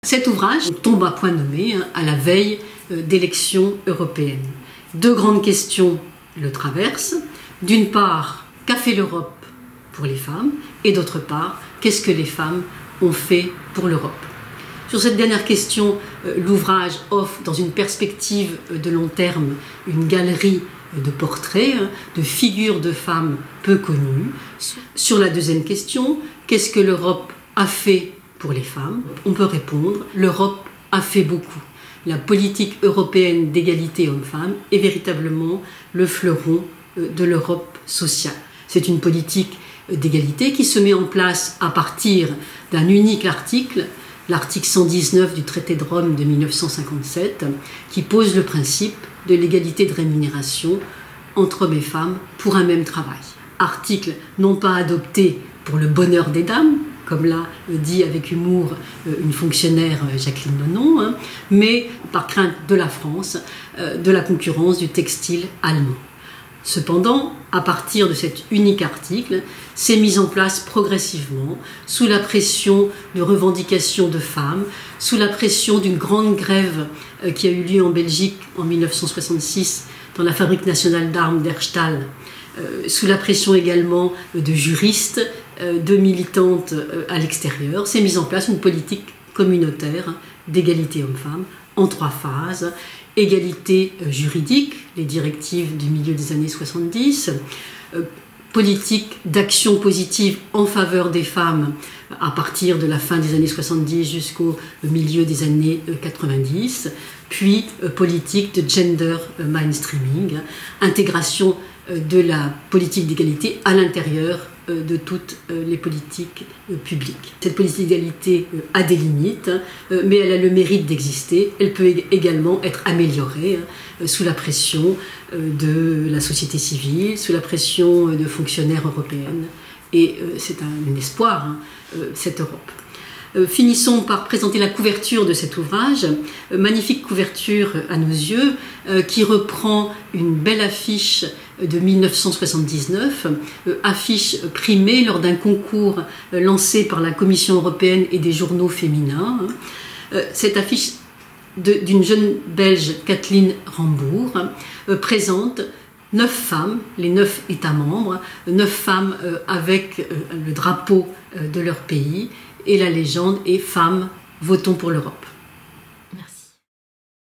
Cet ouvrage tombe à point nommé à la veille d'élections européennes. Deux grandes questions le traversent. D'une part, qu'a fait l'Europe pour les femmes? Et d'autre part, qu'est-ce que les femmes ont fait pour l'Europe? Sur cette dernière question, l'ouvrage offre, dans une perspective de long terme, une galerie de portraits, de figures de femmes peu connues. Sur la deuxième question, qu'est-ce que l'Europe a fait pour les femmes? On peut répondre, l'Europe a fait beaucoup. La politique européenne d'égalité hommes-femmes est véritablement le fleuron de l'Europe sociale. C'est une politique d'égalité qui se met en place à partir d'un unique article, l'article 119 du traité de Rome de 1957, qui pose le principe de l'égalité de rémunération entre hommes et femmes pour un même travail. Article non pas adopté pour le bonheur des dames, comme l'a dit avec humour une fonctionnaire Jacqueline Monon, mais par crainte de la France, de la concurrence du textile allemand. Cependant, à partir de cet unique article, s'est mise en place progressivement, sous la pression de revendications de femmes, sous la pression d'une grande grève qui a eu lieu en Belgique en 1966 dans la fabrique nationale d'armes d'Herstal, sous la pression également de juristes, de militantes à l'extérieur, s'est mise en place une politique communautaire d'égalité hommes-femmes en 3 phases. Égalité juridique, les directives du milieu des années 70, politique d'action positive en faveur des femmes à partir de la fin des années 70 jusqu'au milieu des années 90, puis politique de gender mainstreaming, intégration de la politique d'égalité à l'intérieur de toutes les politiques publiques. Cette politique d'égalité a des limites, mais elle a le mérite d'exister. Elle peut également être améliorée sous la pression de la société civile, sous la pression de fonctionnaires européens. Et c'est un espoir, cette Europe. Finissons par présenter la couverture de cet ouvrage, magnifique couverture à nos yeux, qui reprend une belle affiche de 1979, affiche primée lors d'un concours lancé par la Commission européenne et des journaux féminins. Cette affiche d'une jeune Belge, Kathleen Rambourg, présente 9 femmes, les 9 États membres, 9 femmes avec le drapeau de leur pays, et la légende est « Femmes, votons pour l'Europe ».